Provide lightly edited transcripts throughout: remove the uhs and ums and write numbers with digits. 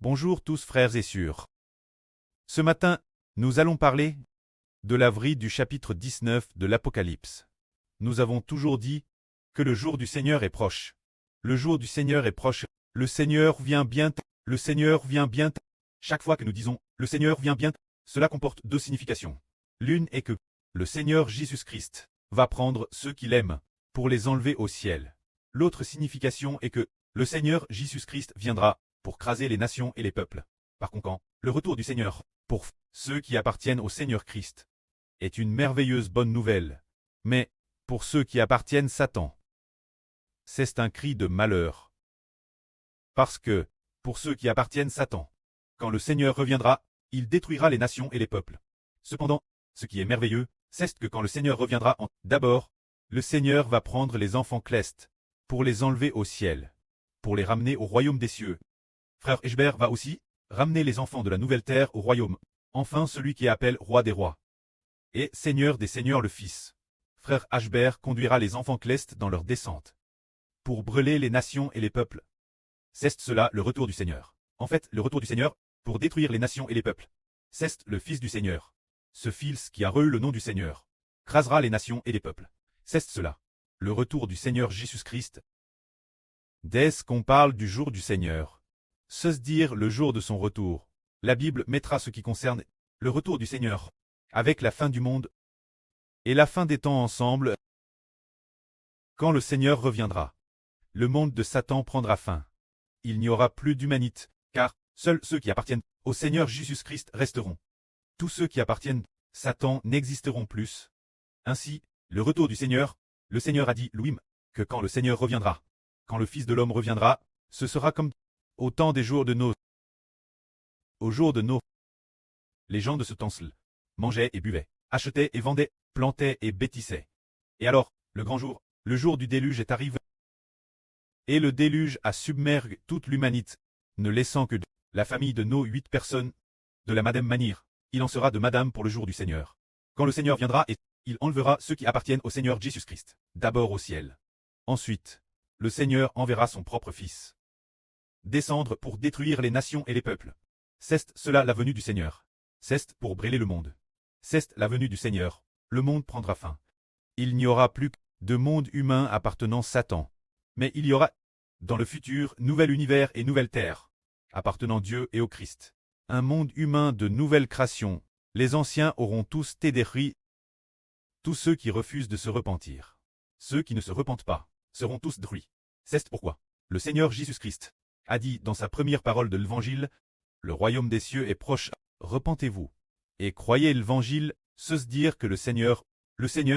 Bonjour tous frères et sœurs. Ce matin, nous allons parler de la vrille du chapitre 19 de l'Apocalypse. Nous avons toujours dit que le jour du Seigneur est proche. Le jour du Seigneur est proche. Le Seigneur vient bientôt. Le Seigneur vient bientôt. Chaque fois que nous disons « Le Seigneur vient bientôt », cela comporte deux significations. L'une est que le Seigneur Jésus-Christ va prendre ceux qu'il aime pour les enlever au ciel. L'autre signification est que le Seigneur Jésus-Christ viendra pour craser les nations et les peuples. Par conséquent, le retour du Seigneur, pour ceux qui appartiennent au Seigneur Christ, est une merveilleuse bonne nouvelle. Mais, pour ceux qui appartiennent Satan, c'est un cri de malheur. Parce que, pour ceux qui appartiennent Satan, quand le Seigneur reviendra, il détruira les nations et les peuples. Cependant, ce qui est merveilleux, c'est que quand le Seigneur reviendra, d'abord, le Seigneur va prendre les enfants clestes, pour les enlever au ciel, pour les ramener au royaume des cieux. Frère Eschber va aussi ramener les enfants de la nouvelle terre au royaume. Enfin celui qui appelle roi des rois et seigneur des seigneurs le Fils. Frère Eschber conduira les enfants clestes dans leur descente pour brûler les nations et les peuples. C'est cela le retour du Seigneur. En fait, le retour du Seigneur pour détruire les nations et les peuples. C'est le Fils du Seigneur. Ce Fils qui a reçu le nom du Seigneur crasera les nations et les peuples. C'est cela. Le retour du Seigneur Jésus-Christ. Dès qu'on parle du jour du Seigneur, se dire le jour de son retour, la Bible mettra ce qui concerne le retour du Seigneur, avec la fin du monde et la fin des temps ensemble. Quand le Seigneur reviendra, le monde de Satan prendra fin. Il n'y aura plus d'humanité, car seuls ceux qui appartiennent au Seigneur Jésus-Christ resteront. Tous ceux qui appartiennent à Satan n'existeront plus. Ainsi, le retour du Seigneur, le Seigneur a dit lui-même que quand le Seigneur reviendra, quand le Fils de l'homme reviendra, ce sera comme au temps des jours de Noé. Au jour de Noé, les gens de ce temps-là mangeaient et buvaient, achetaient et vendaient, plantaient et bâtissaient. Et alors, le grand jour, le jour du déluge est arrivé. Et le déluge a submergé toute l'humanité, ne laissant que la famille de Noé 8 personnes. De la madame manière, il en sera de madame pour le jour du Seigneur. Quand le Seigneur viendra et il enlèvera ceux qui appartiennent au Seigneur Jésus-Christ, d'abord au ciel. Ensuite, le Seigneur enverra son propre Fils descendre pour détruire les nations et les peuples. C'est cela la venue du Seigneur. C'est pour brûler le monde. C'est la venue du Seigneur. Le monde prendra fin. Il n'y aura plus de monde humain appartenant à Satan. Mais il y aura, dans le futur, nouvel univers et nouvelle terre, appartenant à Dieu et au Christ. Un monde humain de nouvelle création. Les anciens auront tous été détruits. Tous ceux qui refusent de se repentir. Ceux qui ne se repentent pas, seront tous détruits. C'est pourquoi le Seigneur Jésus-Christ a dit dans sa première parole de l'Évangile, « Le royaume des cieux est proche, repentez-vous. » Et croyez l'Évangile, se dire que le Seigneur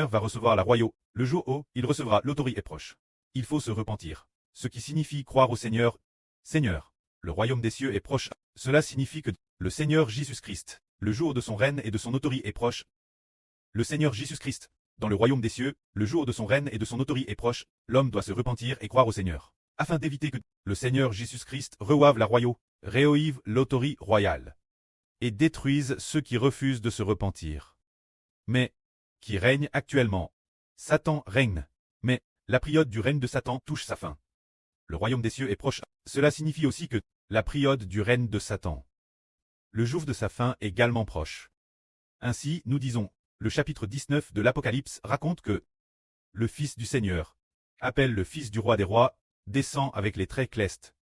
va recevoir la royaume, le jour où il recevra l'autorité est proche. Il faut se repentir, ce qui signifie croire au Seigneur. Seigneur, le royaume des cieux est proche, cela signifie que le Seigneur Jésus-Christ, le jour de son règne et de son autorité est proche. Le Seigneur Jésus-Christ, dans le royaume des cieux, le jour de son règne et de son autorité est proche, l'homme doit se repentir et croire au Seigneur, afin d'éviter que le Seigneur Jésus-Christ reçoive la royaume, réoive l'autorité royale, et détruise ceux qui refusent de se repentir. Mais, qui règne actuellement? Satan règne, mais la période du règne de Satan touche sa fin. Le royaume des cieux est proche, cela signifie aussi que la période du règne de Satan, le jour de sa fin est également proche. Ainsi, nous disons, le chapitre 19 de l'Apocalypse raconte que le Fils du Seigneur appelle le Fils du roi des rois, descend avec les traits clestes,